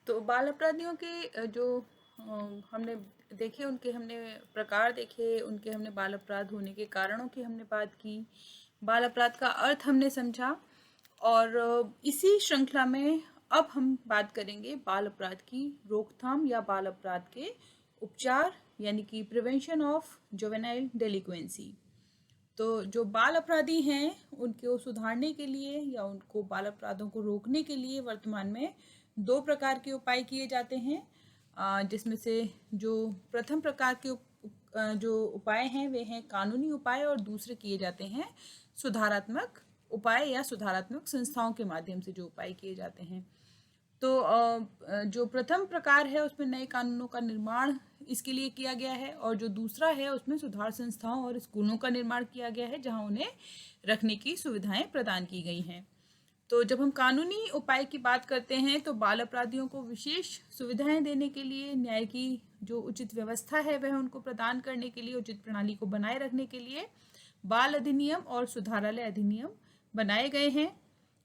तो बाल अपराधियों के जो हमने देखे, उनके हमने प्रकार देखे, उनके हमने बाल अपराध होने के कारणों की हमने बात की, बाल अपराध का अर्थ हमने समझा। और इसी श्रृंखला में अब हम बात करेंगे बाल अपराध की रोकथाम या बाल अपराध के उपचार, यानी कि प्रिवेंशन ऑफ जुवेनाइल डेलिक्वेंसी। तो जो बाल अपराधी हैं उनको सुधारने के लिए या उनको बाल अपराधों को रोकने के लिए वर्तमान में दो प्रकार के उपाय किए जाते हैं, जिसमें से जो प्रथम प्रकार के जो उपाय हैं वे हैं कानूनी उपाय, और दूसरे किए जाते हैं सुधारात्मक उपाय या सुधारात्मक संस्थाओं के माध्यम से जो उपाय किए जाते हैं। तो जो प्रथम प्रकार है उसमें नए कानूनों का निर्माण इसके लिए किया गया है, और जो दूसरा है उसमें सुधार संस्थाओं और स्कूलों का निर्माण किया गया है जहां उन्हें रखने की सुविधाएं प्रदान की गई हैं। तो जब हम कानूनी उपाय की बात करते हैं तो बाल अपराधियों को विशेष सुविधाएं देने के लिए, न्याय की जो उचित व्यवस्था है वह उनको प्रदान करने के लिए, उचित प्रणाली को बनाए रखने के लिए बाल अधिनियम और सुधारालय अधिनियम बनाए गए हैं।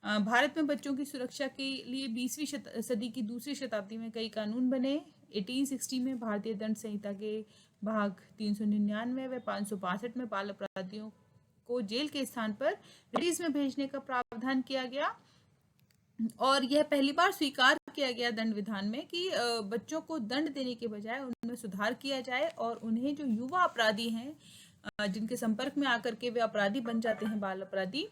भारत में बच्चों की सुरक्षा के लिए 20वीं सदी की दूसरी शताब्दी में कई कानून बने। 1860 में भारतीय दंड संहिता के भाग 399 व 562 में बाल अपराधियों को जेल के स्थान पर रिलीज में भेजने का प्रावधान किया गया, और यह पहली बार स्वीकार किया गया दंड विधान में कि बच्चों को दंड देने के बजाय उनमें सुधार किया जाए, और उन्हें जो युवा अपराधी हैं, जिनके संपर्क में आकर के वे अपराधी बन जाते हैं, बाल अपराधी,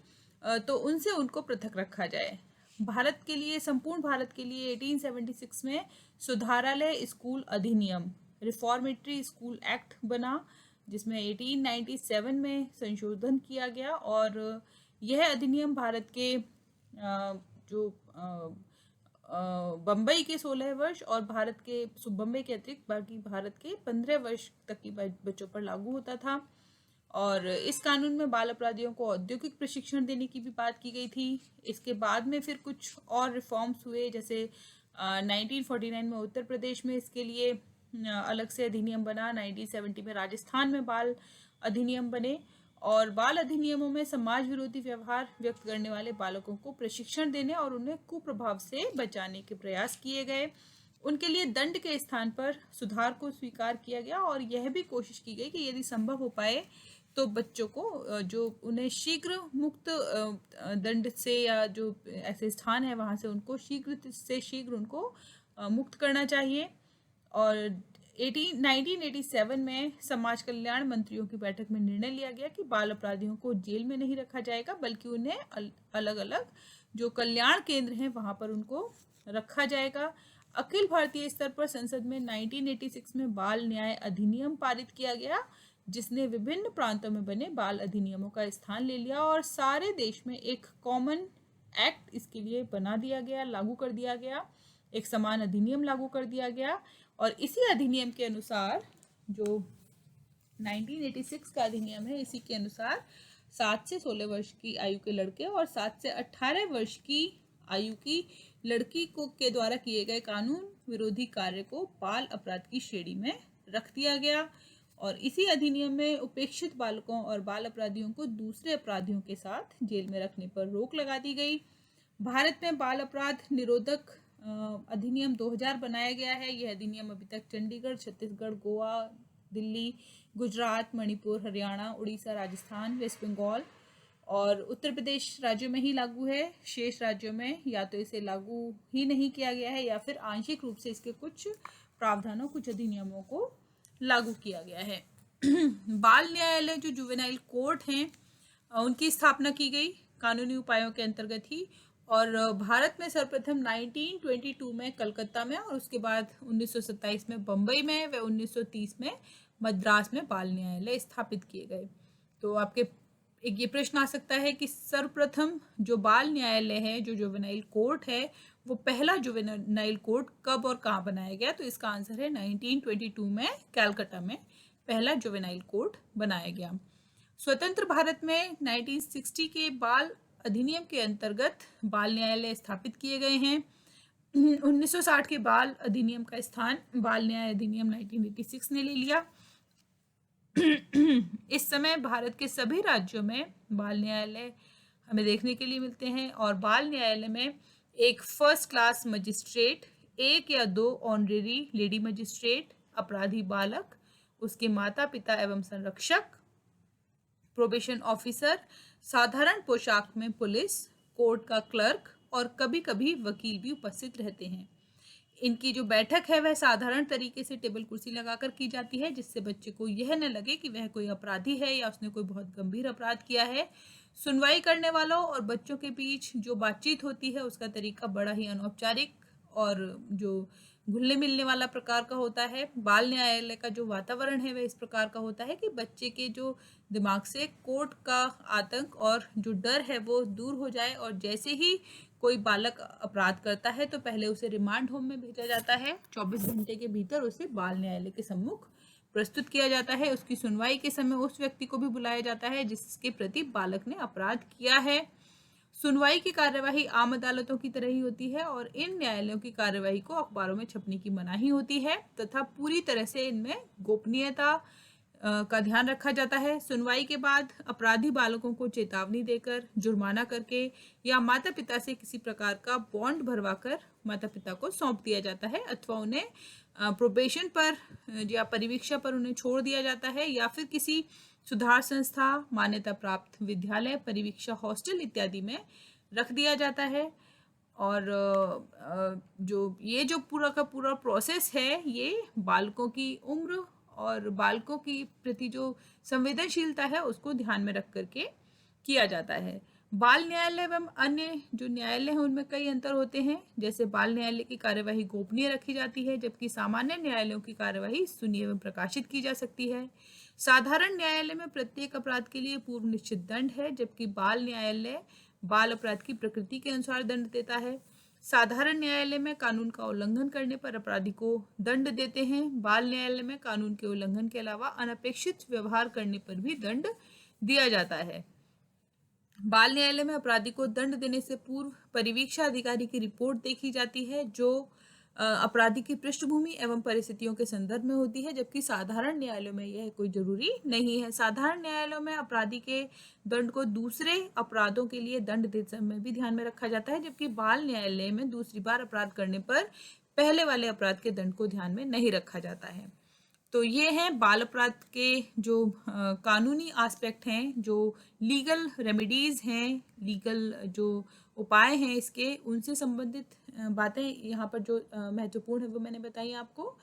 तो उनसे उनको पृथक रखा जाए। भारत के लिए, संपूर्ण भारत के लिए 1876 में सुधारालय स्कूल अधिनियम, रिफॉर्मेटरी स्कूल एक्ट बना, जिसमें 1897 में संशोधन किया गया, और यह अधिनियम भारत के जो बम्बई के 16 वर्ष और भारत के बम्बई के अतिरिक्त बाकी भारत के 15 वर्ष तक की बच्चों पर लागू होता था। और इस कानून में बाल अपराधियों को औद्योगिक प्रशिक्षण देने की भी बात की गई थी। इसके बाद में फिर कुछ और रिफॉर्म्स हुए, जैसे 1949 में उत्तर प्रदेश में इसके लिए अलग से अधिनियम बना, 1970 में राजस्थान में बाल अधिनियम बने, और बाल अधिनियमों में समाज विरोधी व्यवहार व्यक्त करने वाले बालकों को प्रशिक्षण देने और उन्हें कुप्रभाव से बचाने के प्रयास किए गए। उनके लिए दंड के स्थान पर सुधार को स्वीकार किया गया, और यह भी कोशिश की गई कि यदि संभव हो पाए तो बच्चों को जो उन्हें शीघ्र मुक्त दंड से या जो ऐसे स्थान है वहाँ से उनको शीघ्र से शीघ्र उनको मुक्त करना चाहिए। और 1987 में समाज कल्याण मंत्रियों की बैठक में निर्णय लिया गया कि बाल अपराधियों को जेल में नहीं रखा जाएगा, बल्कि उन्हें अलग अलग जो कल्याण केंद्र हैं वहाँ पर उनको रखा जाएगा। अखिल भारतीय स्तर पर संसद में 1986 में बाल न्याय अधिनियम पारित किया गया, जिसने विभिन्न प्रांतों में बने बाल अधिनियमों का स्थान ले लिया, और सारे देश में एक कॉमन एक्ट इसके लिए बना दिया गया, लागू कर दिया गया, एक समान अधिनियम लागू कर दिया गया। और इसी अधिनियम के अनुसार, जो 1986 का अधिनियम है, इसी के अनुसार 7 से 16 वर्ष की आयु के लड़के और 7 से 18 वर्ष की आयु की लड़की को के द्वारा किए गए कानून विरोधी कार्य को बाल अपराध की श्रेणी में रख दिया गया। और इसी अधिनियम में उपेक्षित बालकों और बाल अपराधियों को दूसरे अपराधियों के साथ जेल में रखने पर रोक लगा दी गई। भारत में बाल अपराध निरोधक अधिनियम 2000 बनाया गया है। यह अधिनियम अभी तक चंडीगढ़, छत्तीसगढ़, गोवा, दिल्ली, गुजरात, मणिपुर, हरियाणा, उड़ीसा, राजस्थान, वेस्ट बंगाल और उत्तर प्रदेश राज्यों में ही लागू है। शेष राज्यों में या तो इसे लागू ही नहीं किया गया है, या फिर आंशिक रूप से इसके कुछ प्रावधानों, कुछ अधिनियमों को लागू किया गया है। बाल न्यायालय जो जुवेनाइल कोर्ट हैं, उनकी स्थापना की गई कानूनी उपायों के अंतर्गत ही, और भारत में सर्वप्रथम 1922 में कलकत्ता में, और उसके बाद 1927 में बम्बई में व 1930 में मद्रास में बाल न्यायालय स्थापित किए गए। तो आपके एक ये प्रश्न आ सकता है कि सर्वप्रथम जो बाल न्यायालय है, जो जुवेनाइल कोर्ट है, वो पहला जुवेनाइल कोर्ट कब और कहाँ बनाया गया? तो इसका आंसर है 1922 में कलकत्ता में पहला जुवेनाइल कोर्ट बनाया गया। स्वतंत्र भारत में 1960 के बाल अधिनियम के अंतर्गत बाल न्यायालय स्थापित किए गए हैं। 1960 के बाल अधिनियम का स्थान बाल न्याय अधिनियम 1986 ने ले लिया। इस समय भारत के सभी राज्यों में बाल न्यायालय हमें देखने के लिए मिलते हैं, और बाल न्यायालय में एक फर्स्ट क्लास मजिस्ट्रेट एक या दो ऑनरेरी लेडी मजिस्ट्रेट, अपराधी बालक, उसके माता पिता एवं संरक्षक, प्रोबेशन ऑफिसर, साधारण पोशाक में पुलिस, कोर्ट का क्लर्क और कभी कभी वकील भी उपस्थित रहते हैं। इनकी जो बैठक है वह साधारण तरीके से टेबल कुर्सी लगाकर की जाती है, जिससे बच्चे को यह न लगे कि वह कोई अपराधी है या उसने कोई बहुत गंभीर अपराध किया है। सुनवाई करने वालों और बच्चों के बीच जो बातचीत होती है उसका तरीका बड़ा ही अनौपचारिक और जो घुलने मिलने वाला प्रकार का होता है। बाल न्यायालय का जो वातावरण है वह इस प्रकार का होता है कि बच्चे के जो दिमाग से कोर्ट का आतंक और जो डर है वो दूर हो जाए, और जैसे ही कोई बालक अपराध करता है तो पहले उसे रिमांड होम में भेजा जाता है। 24 घंटे के भीतर उसे बाल न्यायालय के सम्मुख प्रस्तुत किया जाता है। उसकी सुनवाई के समय उस व्यक्ति को भी बुलाया जाता है जिसके प्रति बालक ने अपराध किया है। सुनवाई की कार्यवाही आम अदालतों की तरह ही होती है और इन न्यायालयों की कार्यवाही को अखबारों में छपने की मनाही होती है तथा पूरी तरह से इनमें गोपनीयता का ध्यान रखा जाता है। सुनवाई के बाद अपराधी बालकों को चेतावनी देकर, जुर्माना करके या माता पिता से किसी प्रकार का बॉन्ड भरवाकर माता पिता को सौंप दिया जाता है, अथवा उन्हें प्रोबेशन पर या परिवीक्षा पर उन्हें छोड़ दिया जाता है, या फिर किसी सुधार संस्था, मान्यता प्राप्त विद्यालय, परिवीक्षा हॉस्टल इत्यादि में रख दिया जाता है। और जो पूरा का पूरा प्रोसेस है ये बालकों की उम्र और बालकों की प्रति जो संवेदनशीलता है उसको ध्यान में रख करके किया जाता है। बाल न्यायालय एवं अन्य जो न्यायालय हैं उनमें कई अंतर होते हैं। जैसे बाल न्यायालय की कार्यवाही गोपनीय रखी जाती है, जबकि सामान्य न्यायालयों की कार्यवाही सुनी एवं प्रकाशित की जा सकती है। साधारण न्यायालय में प्रत्येक अपराध के लिए पूर्व निश्चित दंड है, जबकि बाल न्यायालय बाल अपराध की प्रकृति के अनुसार दंड देता है। साधारण न्यायालय में कानून का उल्लंघन करने पर अपराधी को दंड देते हैं। बाल न्यायालय में कानून के उल्लंघन के अलावा अनपेक्षित व्यवहार करने पर भी दंड दिया जाता है। बाल न्यायालय में अपराधी को दंड देने से पूर्व परिवीक्षा अधिकारी की रिपोर्ट देखी जाती है, जो अपराधी की पृष्ठभूमि एवं परिस्थितियों के संदर्भ में होती है, जबकि साधारण न्यायालयों में यह कोई जरूरी नहीं है। साधारण न्यायालयों में अपराधी के दंड को दूसरे अपराधों के लिए दंड देते समय भी ध्यान में रखा जाता है, जबकि बाल न्यायालय में दूसरी बार अपराध करने पर पहले वाले अपराध के दंड को ध्यान में नहीं रखा जाता है। तो ये हैं बाल अपराध के जो कानूनी एस्पेक्ट हैं, जो लीगल रेमेडीज हैं, लीगल जो उपाय हैं इसके, उनसे संबंधित बातें यहाँ पर जो महत्वपूर्ण है वो मैंने बताई आपको।